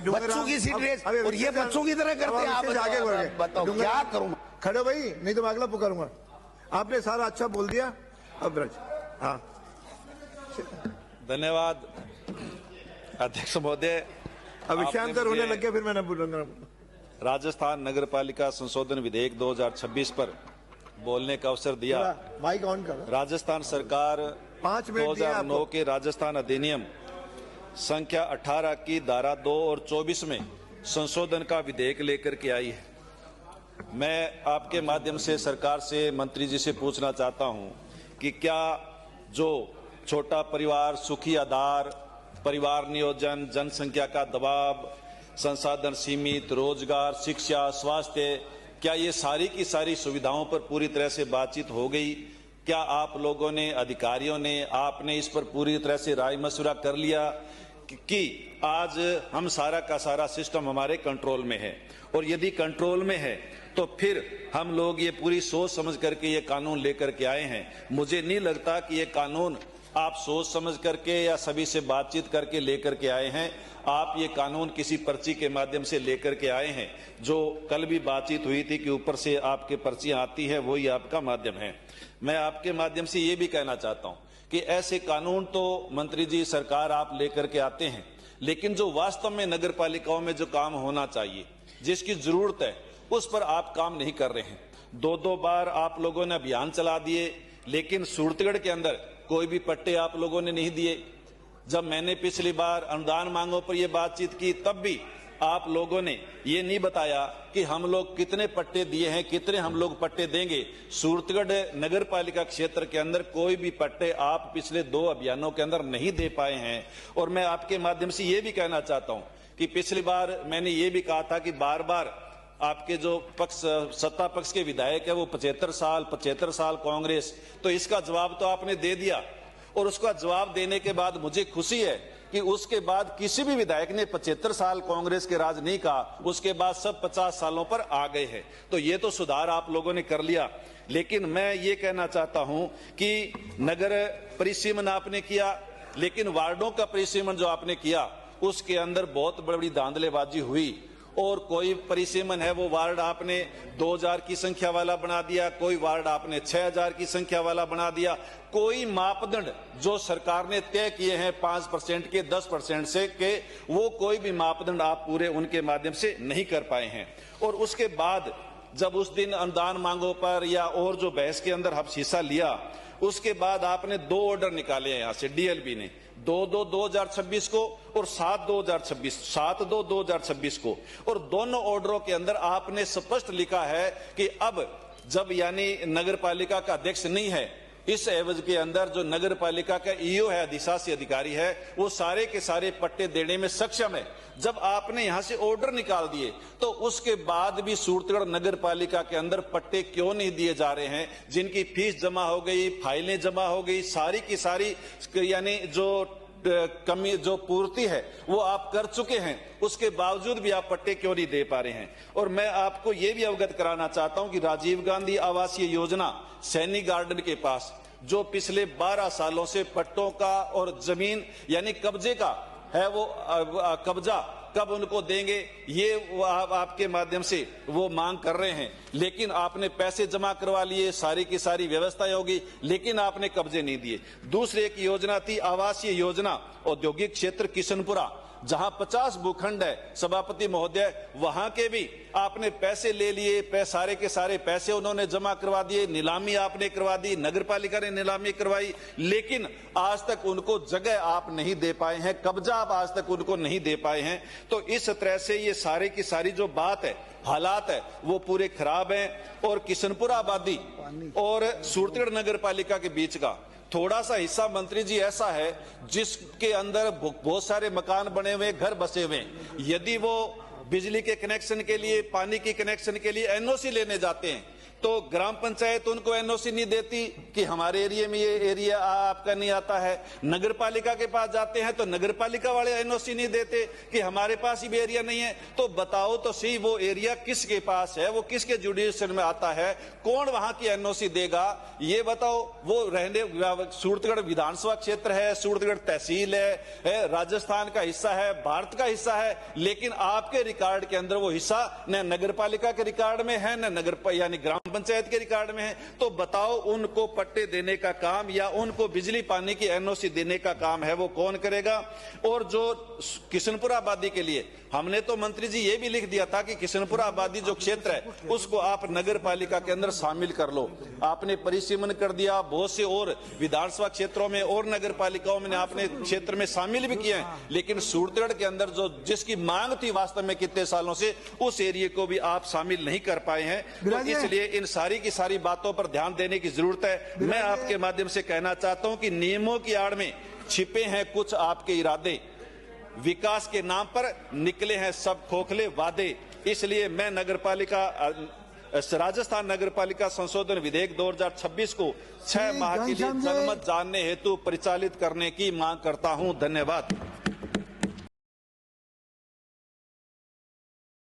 बच्चों की seat race, और ये बच्चों की तरह करते हैं। आप बताओ क्या करूं? खड़े भाई, नहीं तो मैं अगला पुकारूंगा। आपने सारा अच्छा बोल दिया। अब ब्रज, हाँ धन्यवाद अध्यक्ष महोदय। अब विषयांतर होने लग गया, फिर मैंने बोलूंगा। राजस्थान नगरपालिका संशोधन विधेयक 2026 पर बोलने का अवसर दिया। माइक ऑन करो। राजस्थान सरकार 5 मिनट 2009 के राजस्थान अधिनियम संख्या 18 की धारा 2 और 24 में संशोधन का विधेयक लेकर के आई है। मैं आपके माध्यम से सरकार से, मंत्री जी से पूछना चाहता हूं कि क्या जो छोटा परिवार, सुखी आधार, परिवार नियोजन, जनसंख्या का दबाव, संसाधन सीमित, रोजगार, शिक्षा, स्वास्थ्य, क्या ये सारी की सारी सुविधाओं पर पूरी तरह से बातचीत हो गई? क्या आप लोगों ने, अधिकारियों ने, आपने इस पर पूरी तरह से राय मशवरा कर लिया कि आज हम सारा का सारा सिस्टम हमारे कंट्रोल में है? और यदि कंट्रोल में है तो फिर हम लोग ये पूरी सोच समझ करके ये कानून लेकर के आए हैं। मुझे नहीं लगता कि ये कानून आप सोच समझ करके या सभी से बातचीत करके लेकर के आए हैं। आप ये कानून किसी पर्ची के माध्यम से लेकर के आए हैं। जो कल भी बातचीत हुई थी कि ऊपर से आपके पर्चियां आती है, वही आपका माध्यम है। मैं आपके माध्यम से ये भी कहना चाहता हूं कि ऐसे कानून तो मंत्री जी, सरकार आप लेकर के आते हैं, लेकिन जो वास्तव में नगर पालिकाओं में जो काम होना चाहिए, जिसकी जरूरत है, उस पर आप काम नहीं कर रहे हैं। 2-2 बार आप लोगों ने अभियान चला दिए, लेकिन सूरतगढ़ के अंदर कोई भी पट्टे आप लोगों ने नहीं दिए। जब मैंने पिछली बार अनुदान मांगों पर यह बातचीत की, तब भी आप लोगों ने ये नहीं बताया कि हम लोग कितने पट्टे दिए हैं, कितने हम लोग पट्टे देंगे। सूरतगढ़ नगर पालिका क्षेत्र के अंदर कोई भी पट्टे आप पिछले 2 अभियानों के अंदर नहीं दे पाए हैं। और मैं आपके माध्यम से ये भी कहना चाहता हूं कि पिछली बार मैंने ये भी कहा था कि बार बार आपके जो पक्ष, सत्ता पक्ष के विधायक है, वो 75 साल कांग्रेस, तो इसका जवाब तो आपने दे दिया। और उसका जवाब देने के बाद मुझे खुशी है कि उसके बाद किसी भी विधायक ने 75 साल कांग्रेस के राज नहीं कहा, उसके बाद सब 50 सालों पर आ गए हैं। तो ये तो सुधार आप लोगों ने कर लिया। लेकिन मैं ये कहना चाहता हूं कि नगर परिसीमन आपने किया, लेकिन वार्डों का परिसीमन जो आपने किया, उसके अंदर बहुत बड़ी धांधलेबाजी हुई। और कोई परिसीमन है वो वार्ड आपने 2000 की संख्या वाला बना दिया, कोई वार्ड आपने 6000 की संख्या वाला बना दिया। कोई मापदंड जो सरकार ने तय किए हैं 5% के, 10% से के, वो कोई भी मापदंड आप पूरे उनके माध्यम से नहीं कर पाए हैं। और उसके बाद जब उस दिन अनुदान मांगों पर या और जो बहस के अंदर हम हिस्सा लिया, उसके बाद आपने 2 ऑर्डर निकाले हैं यहाँ से डीएलबी ने, 2/2/2026 को और 7/2/2026 को। और दोनों ऑर्डरों के अंदर आपने स्पष्ट लिखा है कि अब जब यानी नगर पालिका का अध्यक्ष नहीं है, इस एवज के अंदर जो नगर पालिका का ईओ है, अधिशासी अधिकारी है, वो सारे के सारे पट्टे देने में सक्षम है। जब आपने यहां से ऑर्डर निकाल दिए तो उसके बाद भी सूरतगढ़ नगर पालिका के अंदर पट्टे क्यों नहीं दिए जा रहे हैं? जिनकी फीस जमा हो गई, फाइलें जमा हो गई, सारी की सारी यानी जो कमी, जो पूर्ति है, वो आप कर चुके हैं, उसके बावजूद भी आप पट्टे क्यों नहीं दे पा रहे हैं? और मैं आपको ये भी अवगत कराना चाहता हूं कि राजीव गांधी आवासीय योजना सैनिक गार्डन के पास जो पिछले 12 सालों से पट्टों का और जमीन यानी कब्जे का है, वो कब्जा कब उनको देंगे, ये वो आपके माध्यम से वो मांग कर रहे हैं। लेकिन आपने पैसे जमा करवा लिए, सारी की सारी व्यवस्थाएं होगी, लेकिन आपने कब्जे नहीं दिए। दूसरी एक योजना थी आवासीय योजना, औद्योगिक क्षेत्र किशनपुरा, जहां 50 भूखंड है सभापति महोदय, वहां के भी आपने पैसे ले लिए, सारे के सारे पैसे उन्होंने जमा करवा दिए, नीलामी आपने करवा दी, नगरपालिका ने नीलामी करवाई, लेकिन आज तक उनको जगह आप नहीं दे पाए हैं, कब्जा आप आज तक उनको नहीं दे पाए हैं। तो इस तरह से ये सारे की सारी जो बात है, हालात है, वो पूरे खराब हैं। और किशनपुरा आबादी और सूरतगढ़ नगर पालिका के बीच का थोड़ा सा हिस्सा मंत्री जी ऐसा है जिसके अंदर बहुत सारे मकान बने हुए, घर बसे हुए। यदि वो बिजली के कनेक्शन के लिए, पानी के कनेक्शन के लिए एनओसी लेने जाते हैं, तो ग्राम पंचायत उनको एनओसी नहीं देती कि हमारे एरिया में ये एरिया आपका नहीं आता है। नगर पालिका के पास जाते हैं तो नगर पालिका वाले एनओसी नहीं देते कि हमारे पास ही भी एरिया नहीं है। तो बताओ तो सही, वो एरिया किसके पास है, वो किसके जुडिशन में आता है, कौन वहां की एनओसी देगा, ये बताओ। वो रहने सूरतगढ़ विधानसभा क्षेत्र है, सूरतगढ़ तहसील है, राजस्थान का हिस्सा है, भारत का हिस्सा है, लेकिन आपके रिकॉर्ड के अंदर वो हिस्सा न नगर पालिका के रिकॉर्ड में है, न नगर यानी ग्राम पंचायत के रिकॉर्ड में है। तो बताओ, उनको पट्टे देने का काम या उनको बिजली पानी की एनओसी देने का काम है वो कौन करेगा। और जो किशनपुर आबादी के लिए हमने तो मंत्री जी ये भी लिख दिया था कि किशनपुर आबादी जो क्षेत्र है उसको आप नगर पालिका के अंदर शामिल कर लो। आपने परिसीमन कर दिया, बहुत से और विधानसभा क्षेत्रों में और नगर पालिकाओं में आपने क्षेत्र में शामिल भी किए हैं, लेकिन सूरतगढ़ के अंदर जो जिसकी मांग थी वास्तव में कितने सालों से, उस एरिया को भी आप शामिल नहीं कर पाए हैं। तो इसलिए इन सारी की सारी बातों पर ध्यान देने की जरूरत है। मैं आपके माध्यम से कहना चाहता हूं कि नियमों की आड़ में छिपे हैं कुछ आपके इरादे, विकास के नाम पर निकले हैं सब खोखले वादे। इसलिए मैं नगरपालिका राजस्थान नगरपालिका संशोधन विधेयक 2026 को 6 माह के लिए जनमत जानने हेतु परिचालित करने की मांग करता हूं। धन्यवाद।